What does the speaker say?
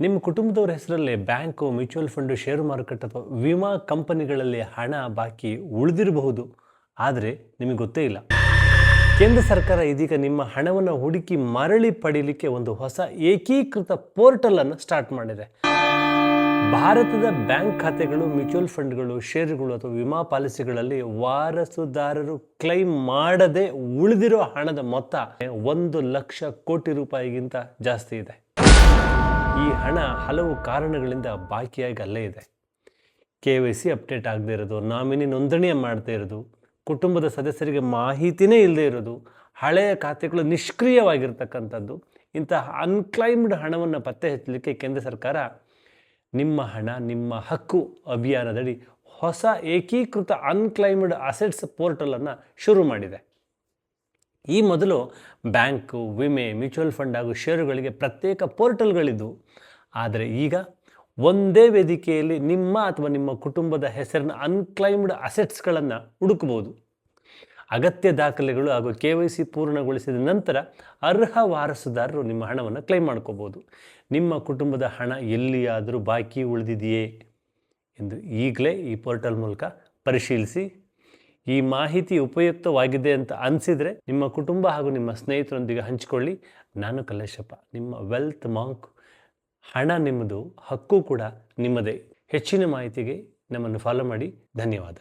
ನಿಮ್ಮ ಕುಟುಂಬದವರ ಹೆಸರಲ್ಲಿ ಬ್ಯಾಂಕು, ಮ್ಯೂಚುವಲ್ ಫಂಡು, ಷೇರು ಮಾರುಕಟ್ಟೆ ಅಥವಾ ವಿಮಾ ಕಂಪನಿಗಳಲ್ಲಿ ಹಣ ಬಾಕಿ ಉಳಿದಿರಬಹುದು, ಆದರೆ ನಿಮಗೆ ಗೊತ್ತೇ ಇಲ್ಲ. ಕೇಂದ್ರ ಸರ್ಕಾರ ಇದೀಗ ನಿಮ್ಮ ಹಣವನ್ನು ಹುಡುಕಿ ಮರಳಿ ಪಡೀಲಿಕ್ಕೆ ಒಂದು ಹೊಸ ಏಕೀಕೃತ ಪೋರ್ಟಲನ್ನು ಸ್ಟಾರ್ಟ್ ಮಾಡಿದೆ. ಭಾರತದ ಬ್ಯಾಂಕ್ ಖಾತೆಗಳು, ಮ್ಯೂಚುವಲ್ ಫಂಡ್ಗಳು, ಷೇರುಗಳು ಅಥವಾ ವಿಮಾ ಪಾಲಿಸಿಗಳಲ್ಲಿ ವಾರಸುದಾರರು ಕ್ಲೈಮ್ ಮಾಡದೆ ಉಳಿದಿರೋ ಹಣದ ಮೊತ್ತ 1,00,000 ಕೋಟಿ ರೂಪಾಯಿಗಿಂತ ಜಾಸ್ತಿ ಇದೆ. ಈ ಹಣ ಹಲವು ಕಾರಣಗಳಿಂದ ಬಾಕಿಯಾಗಿ ಅಲ್ಲೇ ಇದೆ. KYC ಅಪ್ಡೇಟ್ ಆಗದೆ ಇರೋದು, ನಾಮಿನಿ ನೋಂದಣಿ ಮಾಡದೇ ಇರೋದು, ಕುಟುಂಬದ ಸದಸ್ಯರಿಗೆ ಮಾಹಿತಿನೇ ಇಲ್ಲದೆ ಇರೋದು, ಹಳೆಯ ಖಾತೆಗಳು ನಿಷ್ಕ್ರಿಯವಾಗಿರ್ತಕ್ಕಂಥದ್ದು. ಇಂತಹ ಅನ್ಕ್ಲೈಮ್ಡ್ ಹಣವನ್ನು ಪತ್ತೆ ಹಚ್ಚಲಿಕ್ಕೆ ಕೇಂದ್ರ ಸರ್ಕಾರ ನಿಮ್ಮ ಹಣ ನಿಮ್ಮ ಹಕ್ಕು ಅಭಿಯಾನದಡಿ ಹೊಸ ಏಕೀಕೃತ ಅನ್ಕ್ಲೈಮ್ಡ್ ಅಸೆಟ್ಸ್ ಪೋರ್ಟಲನ್ನು ಶುರು ಮಾಡಿದೆ. ಈ ಮೊದಲು ಬ್ಯಾಂಕು, ವಿಮೆ, ಮ್ಯೂಚುವಲ್ ಫಂಡ್ ಹಾಗೂ ಷೇರುಗಳಿಗೆ ಪ್ರತ್ಯೇಕ ಪೋರ್ಟಲ್ಗಳಿದ್ದವು. ಆದರೆ ಈಗ ಒಂದೇ ವೇದಿಕೆಯಲ್ಲಿ ನಿಮ್ಮ ಅಥವಾ ನಿಮ್ಮ ಕುಟುಂಬದ ಹೆಸರಿನ ಅನ್ಕ್ಲೈಮ್ಡ್ ಅಸೆಟ್ಸ್ಗಳನ್ನು ಹುಡುಕಬಹುದು. ಅಗತ್ಯ ದಾಖಲೆಗಳು ಹಾಗೂ KYC ಪೂರ್ಣಗೊಳಿಸಿದ ನಂತರ ಅರ್ಹ ವಾರಸುದಾರರು ನಿಮ್ಮ ಹಣವನ್ನು ಕ್ಲೈಮ್ ಮಾಡ್ಕೋಬೋದು. ನಿಮ್ಮ ಕುಟುಂಬದ ಹಣ ಎಲ್ಲಿಯಾದರೂ ಬಾಕಿ ಉಳಿದಿದೆಯೇ ಎಂದು ಈಗಲೇ ಈ ಪೋರ್ಟಲ್ ಮೂಲಕ ಪರಿಶೀಲಿಸಿ. ಈ ಮಾಹಿತಿ ಉಪಯುಕ್ತವಾಗಿದೆ ಅಂತ ಅನಿಸಿದರೆ ನಿಮ್ಮ ಕುಟುಂಬ ಹಾಗೂ ನಿಮ್ಮ ಸ್ನೇಹಿತರೊಂದಿಗೆ ಹಂಚಿಕೊಳ್ಳಿ. ನಾನು ಕಲ್ಲೇಶಪ್ಪ, ನಿಮ್ಮ ವೆಲ್ತ್ ಮಾಂಕ್. ಹಣ ನಿಮ್ಮದು, ಹಕ್ಕು ಕೂಡ ನಿಮ್ಮದೇ. ಹೆಚ್ಚಿನ ಮಾಹಿತಿಗೆ ನಮ್ಮನ್ನು ಫಾಲೋ ಮಾಡಿ. ಧನ್ಯವಾದ.